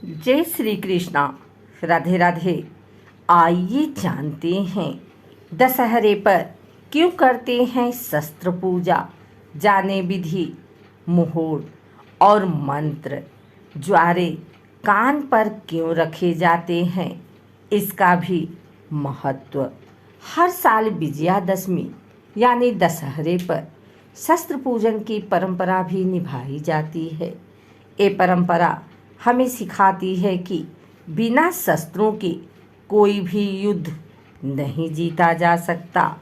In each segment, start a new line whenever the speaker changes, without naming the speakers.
जय श्री कृष्णा। राधे राधे। आइए जानते हैं दशहरे पर क्यों करते हैं शस्त्र पूजा। जाने विधि, मुहूर्त और मंत्र। ज्वारे कान पर क्यों रखे जाते हैं, इसका भी महत्व। हर साल विजयादशमी यानी दशहरे पर शस्त्र पूजन की परंपरा भी निभाई जाती है। ये परंपरा हमें सिखाती है कि बिना शस्त्रों के कोई भी युद्ध नहीं जीता जा सकता।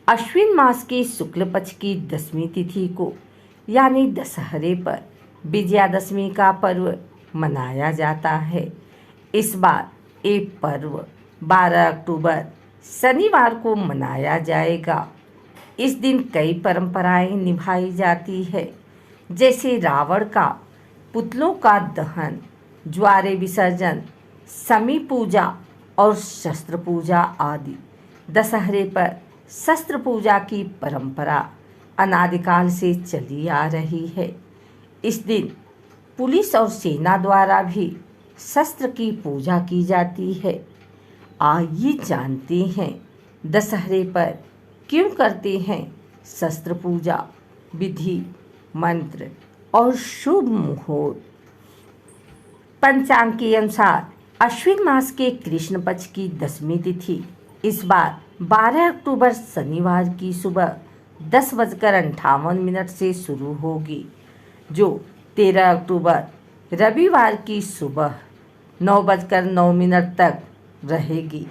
अश्विन मास की शुक्ल पक्ष की 10वीं तिथि को यानी दशहरे पर विजयादशमी का पर्व मनाया जाता है। इस बार ये पर्व 12 अक्टूबर शनिवार को मनाया जाएगा। इस दिन कई परंपराएं निभाई जाती है, जैसे रावण का पुतलों का दहन, ज्वारे विसर्जन, समी पूजा और शस्त्र पूजा आदि। दशहरे पर शस्त्र पूजा की परंपरा अनादिकाल से चली आ रही है। इस दिन पुलिस और सेना द्वारा भी शस्त्र की पूजा की जाती है। आइए जानते हैं दशहरे पर क्यों करते हैं शस्त्र पूजा, विधि, मंत्र और शुभ मुहूर्त। पंचांग के अनुसार अश्विन मास के कृष्ण पक्ष की 10वीं तिथि इस बार 12 अक्टूबर शनिवार की सुबह 10:58 से शुरू होगी, जो 13 अक्टूबर रविवार की सुबह 9:09 तक रहेगी।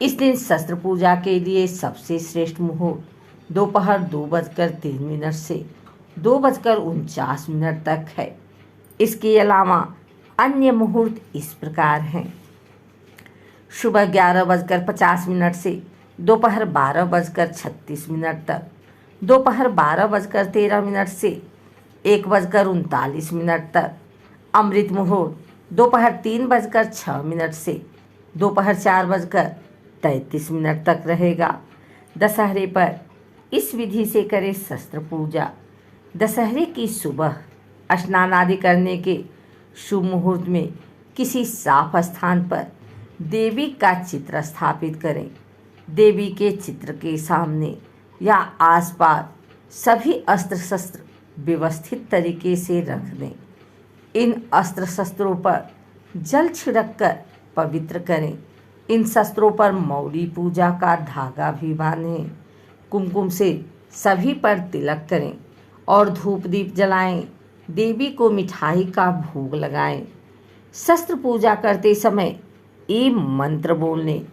इस दिन शस्त्र पूजा के लिए सबसे श्रेष्ठ मुहूर्त दोपहर 2:03 से 2:49 तक है। इसके अलावा अन्य मुहूर्त इस प्रकार हैं: सुबह 11:50 से दोपहर 12:36 तक, दोपहर 12:13 से 1:39 तक, अमृत मुहूर्त दोपहर 3:06 से दोपहर 4:33 तक रहेगा। दशहरे पर इस विधि से करें शस्त्र पूजा। दशहरे की सुबह स्नान आदि करने के शुभ मुहूर्त में किसी साफ स्थान पर देवी का चित्र स्थापित करें। देवी के चित्र के सामने या आसपास सभी अस्त्र शस्त्र व्यवस्थित तरीके से रख दें। इन अस्त्र शस्त्रों पर जल छिड़ककर पवित्र करें। इन शस्त्रों पर मौली पूजा का धागा भी बांधें। कुमकुम से सभी पर तिलक करें और धूप दीप जलाएं। देवी को मिठाई का भोग लगाएं। शस्त्र पूजा करते समय ये मंत्र बोलने: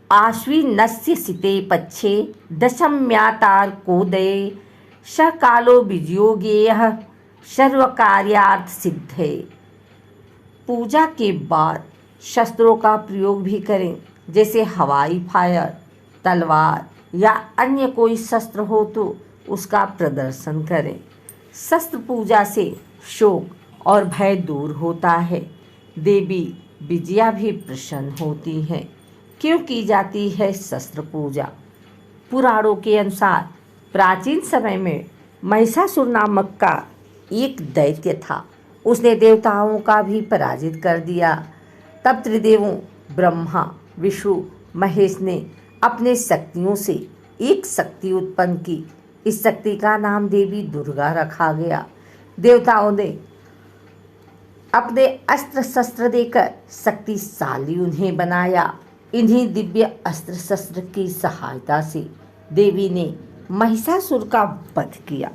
आश्विनस्य सिते पच्छे दशम्यातार कोदये स कालो विजयोगेयः सर्वकार्यार्थ सिद्धे। पूजा के बाद शस्त्रों का प्रयोग भी करें, जैसे हवाई फायर, तलवार या अन्य कोई शस्त्र हो तो उसका प्रदर्शन करें। शस्त्र पूजा से शोक और भय दूर होता है। देवी विजया भी प्रसन्न होती हैं। क्यों की जाती है शस्त्र पूजा? पुराणों के अनुसार प्राचीन समय में महिषासुर नामक का एक दैत्य था। उसने देवताओं का भी पराजित कर दिया। तब त्रिदेवों ब्रह्मा, विष्णु, महेश ने अपने शक्तियों से एक शक्ति उत्पन्न की। इस शक्ति का नाम देवी दुर्गा रखा गया। देवताओं ने अपने अस्त्र शस्त्र देकर शक्तिशाली उन्हें बनाया। इन्हीं दिव्य अस्त्र शस्त्र की सहायता से देवी ने महिषासुर का वध किया।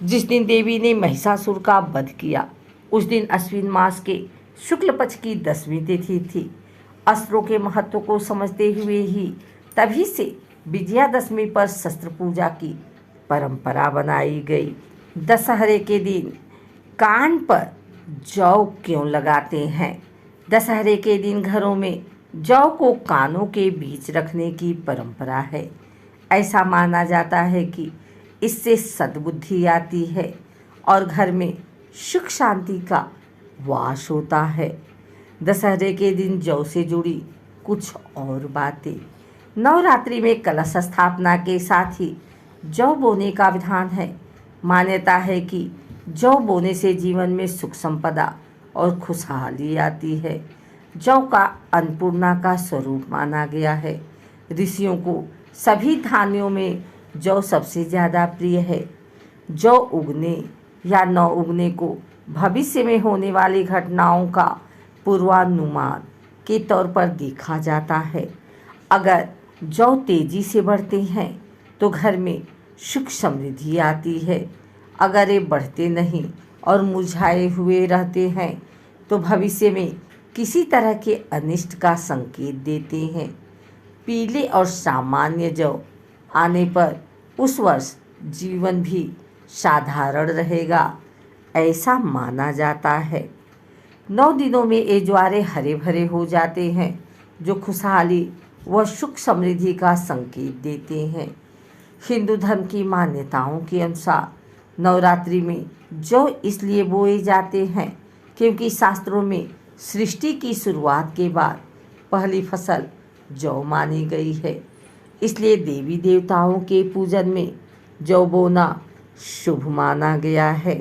जिस दिन देवी ने महिषासुर का वध किया, उस दिन अश्विन मास के शुक्ल पक्ष की 10वीं तिथि थी। अस्त्रों के महत्व को समझते हुए ही तभी से विजयादशमी पर शस्त्र पूजा की परंपरा बनाई गई। दशहरे के दिन कान पर जौ क्यों लगाते हैं? दशहरे के दिन घरों में जौ को कानों के बीच रखने की परंपरा है। ऐसा माना जाता है कि इससे सद्बुद्धि आती है और घर में सुख शांति का वास होता है। दशहरे के दिन जौ से जुड़ी कुछ और बातें: नवरात्रि में कलश स्थापना के साथ ही जौ बोने का विधान है। मान्यता है कि जौ बोने से जीवन में सुख संपदा और खुशहाली आती है। जौ का अन्नपूर्णा का स्वरूप माना गया है। ऋषियों को सभी धान्यों में जौ सबसे ज़्यादा प्रिय है। जौ उगने या न उगने को भविष्य में होने वाली घटनाओं का पूर्वानुमान के तौर पर देखा जाता है। अगर जौ तेजी से बढ़ते हैं तो घर में सुख समृद्धि आती है। अगर ये बढ़ते नहीं और मुरझाए हुए रहते हैं तो भविष्य में किसी तरह के अनिष्ट का संकेत देते हैं। पीले और सामान्य जौ आने पर उस वर्ष जीवन भी साधारण रहेगा, ऐसा माना जाता है। 9 दिनों में ये ज्वारे हरे भरे हो जाते हैं, जो खुशहाली व सुख समृद्धि का संकेत देते हैं। हिंदू धर्म की मान्यताओं के अनुसार नवरात्रि में जौ इसलिए बोए जाते हैं क्योंकि शास्त्रों में सृष्टि की शुरुआत के बाद पहली फसल जौ मानी गई है। इसलिए देवी देवताओं के पूजन में जौ बोना शुभ माना गया है।